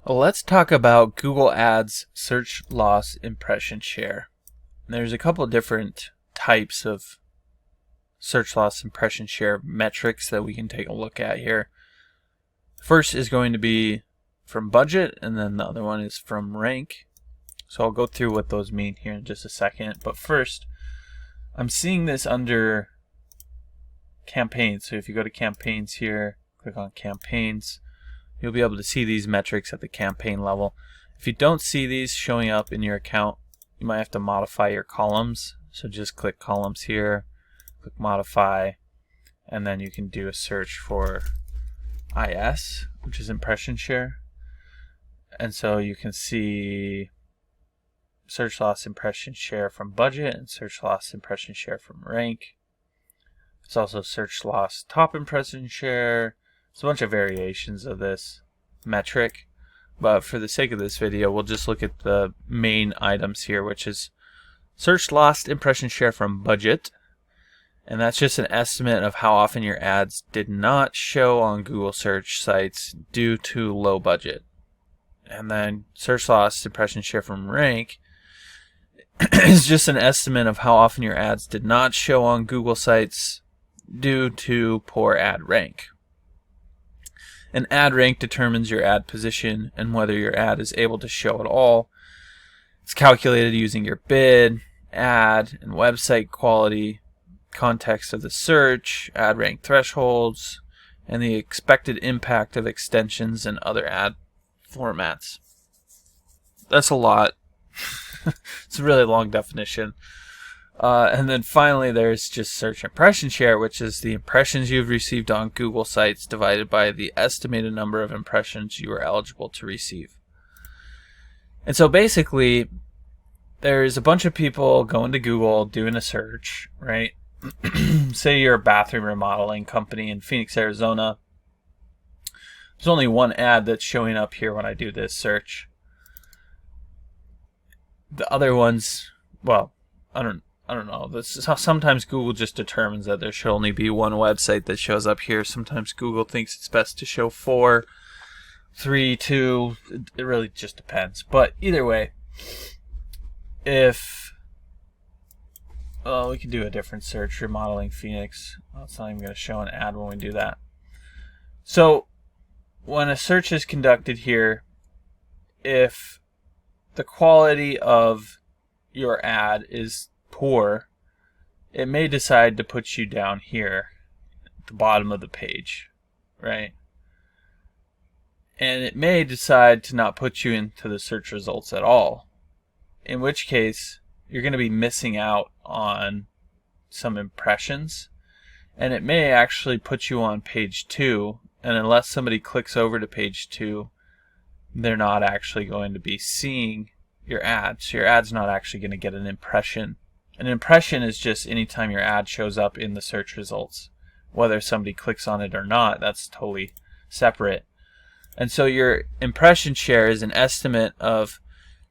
Well, let's talk about Google Ads search loss impression share. There's a couple of different types of search loss impression share metrics that we can take a look at here. First is going to be from budget, and then the other one is from rank. So I'll go through what those mean here in just a second. But first, I'm seeing this under campaigns. So if you go to campaigns here, click on campaigns, you'll be able to see these metrics at the campaign level. If you don't see these showing up in your account, you might have to modify your columns. So just click columns here, click modify, and then you can do a search for IS, which is impression share. And so you can see search loss impression share from budget and search loss impression share from rank. It's also search loss top impression share. It's a bunch of variations of this metric, but for the sake of this video, we'll just look at the main items here, which is search loss impression share from budget, and that's just an estimate of how often your ads did not show on Google search sites due to low budget. And then search loss impression share from rank is just an estimate of how often your ads did not show on Google sites due to poor ad rank. An ad rank determines your ad position and whether your ad is able to show at all. It's calculated using your bid, ad, and website quality, context of the search, ad rank thresholds, and the expected impact of extensions and other ad formats. That's a lot. It's a really long definition. And then finally, there's just search impression share, which is the impressions you've received on Google sites divided by the estimated number of impressions you are eligible to receive. And so basically, there's a bunch of people going to Google doing a search, right? Say you're a bathroom remodeling company in Phoenix, Arizona. There's only one ad that's showing up here when I do this search. The other ones, well, I don't know. This is how sometimes Google just determines that there should only be one website that shows up here. Sometimes Google thinks it's best to show 4, 3, 2. It really just depends. But either way, if we can do a different search, remodeling Phoenix. Well, it's not even going to show an ad when we do that. So when a search is conducted here, if the quality of your ad is poor, it may decide to put you down here at the bottom of the page, right? And it may decide to not put you into the search results at all, in which case you're going to be missing out on some impressions, and it may actually put you on page 2, and unless somebody clicks over to page 2, they're not actually going to be seeing your ad, so your ad's not actually going to get an impression. An impression is just anytime your ad shows up in the search results. Whether somebody clicks on it or not, that's totally separate. And so your impression share is an estimate of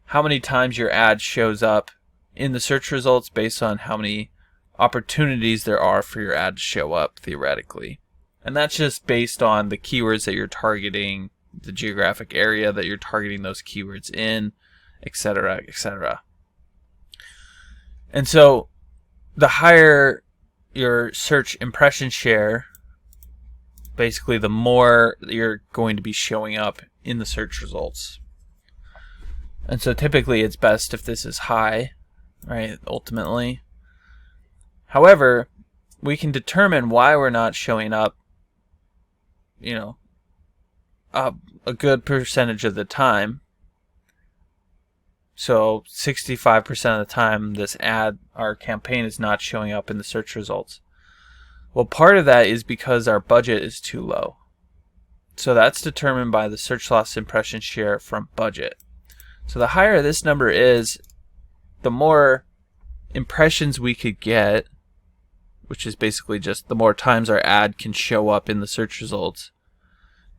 how many times your ad shows up in the search results based on how many opportunities there are for your ad to show up, theoretically. And that's just based on the keywords that you're targeting, the geographic area that you're targeting those keywords in, etc., etc. And so the higher your search impression share, basically the more you're going to be showing up in the search results. And so typically it's best if this is high, right, ultimately. However, we can determine why we're not showing up, a good percentage of the time. So 65% of the time this ad, our campaign, is not showing up in the search results. Well, part of that is because our budget is too low. So that's determined by the search loss impression share from budget. So the higher this number is, the more impressions we could get, which is basically just the more times our ad can show up in the search results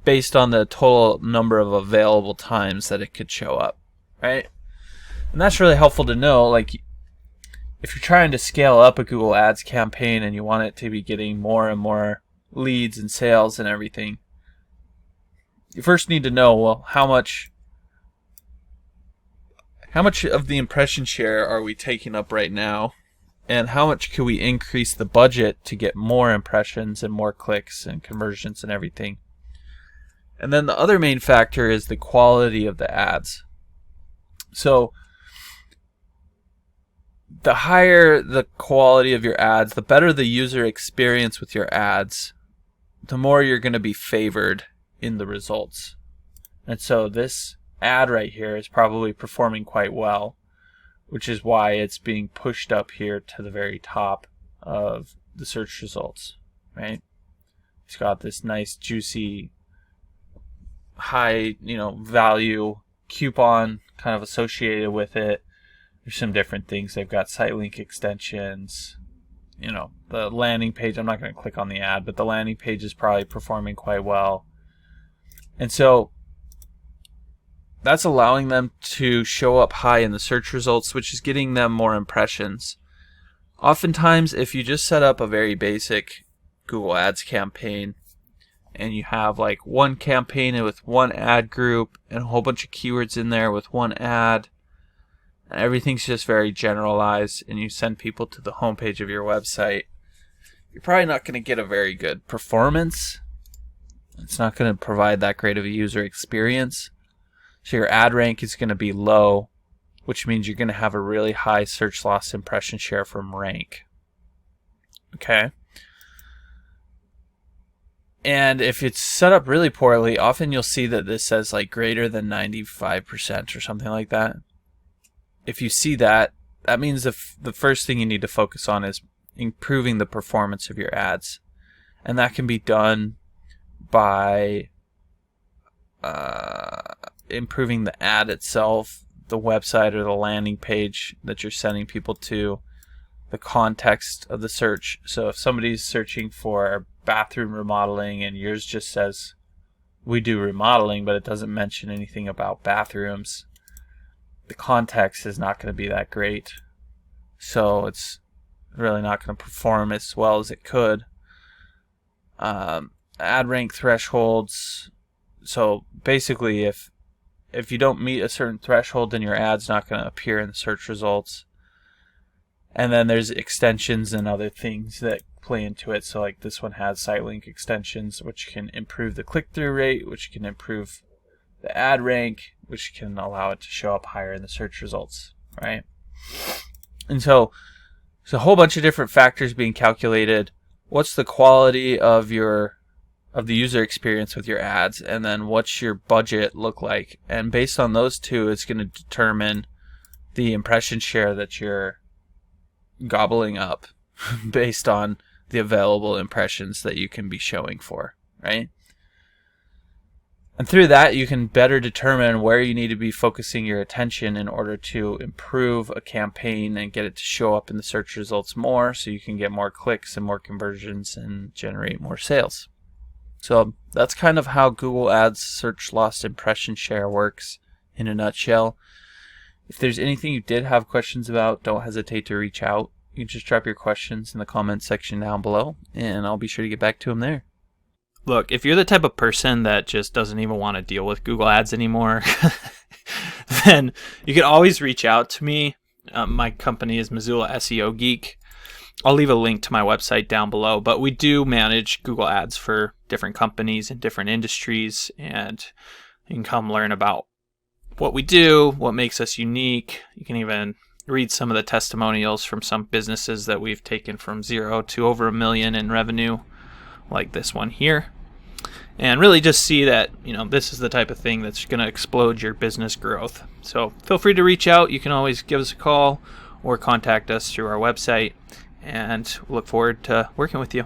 based on the total number of available times that it could show up, right? And that's really helpful to know. Like, if you're trying to scale up a Google Ads campaign and you want it to be getting more and more leads and sales and everything, you first need to know, well, how much how much of the impression share are we taking up right now? And how much can we increase the budget to get more impressions and more clicks and conversions and everything? And then the other main factor is the quality of the ads. So the higher the quality of your ads, the better the user experience with your ads, the more you're going to be favored in the results. And so this ad right here is probably performing quite well, which is why it's being pushed up here to the very top of the search results, right? It's got this nice juicy high, value coupon kind of associated with it. There's some different things. They've got site link extensions, the landing page. I'm not going to click on the ad, but the landing page is probably performing quite well. And so that's allowing them to show up high in the search results, which is getting them more impressions. Oftentimes, if you just set up a very basic Google Ads campaign and you have like one campaign with one ad group and a whole bunch of keywords in there with one ad, and everything's just very generalized, and you send people to the homepage of your website, you're probably not going to get a very good performance. It's not going to provide that great of a user experience. So your ad rank is going to be low, which means you're going to have a really high search loss impression share from rank. Okay? And if it's set up really poorly, often you'll see that this says like greater than 95% or something like that. If you see that, that means the first thing you need to focus on is improving the performance of your ads. And that can be done by improving the ad itself, the website or the landing page that you're sending people to, the context of the search. So if somebody's searching for bathroom remodeling and yours just says, we do remodeling, but it doesn't mention anything about bathrooms, the context is not going to be that great. So it's really not going to perform as well as it could. Ad rank thresholds. So basically, if you don't meet a certain threshold, then your ad's not going to appear in the search results. And then there's extensions and other things that play into it. So like this one has site link extensions, which can improve the click-through rate, which can improve the ad rank, which can allow it to show up higher in the search results, right? And so there's a whole bunch of different factors being calculated. What's the quality of the user experience with your ads, and then what's your budget look like? And based on those two, it's going to determine the impression share that you're gobbling up based on the available impressions that you can be showing for, right? And through that, you can better determine where you need to be focusing your attention in order to improve a campaign and get it to show up in the search results more, so you can get more clicks and more conversions and generate more sales. So that's kind of how Google Ads search loss impression share works in a nutshell. If there's anything you did have questions about, don't hesitate to reach out. You can just drop your questions in the comments section down below, and I'll be sure to get back to them there. Look, if you're the type of person that just doesn't even want to deal with Google Ads anymore, then you can always reach out to me. My company is Missoula SEO Geek. I'll leave a link to my website down below, but we do manage Google Ads for different companies in different industries, and you can come learn about what we do, what makes us unique. You can even read some of the testimonials from some businesses that we've taken from 0 to over $1 million in revenue, like this one here, and really just see that this is the type of thing that's going to explode your business growth. So feel free to reach out. You can always give us a call or contact us through our website, and look forward to working with you.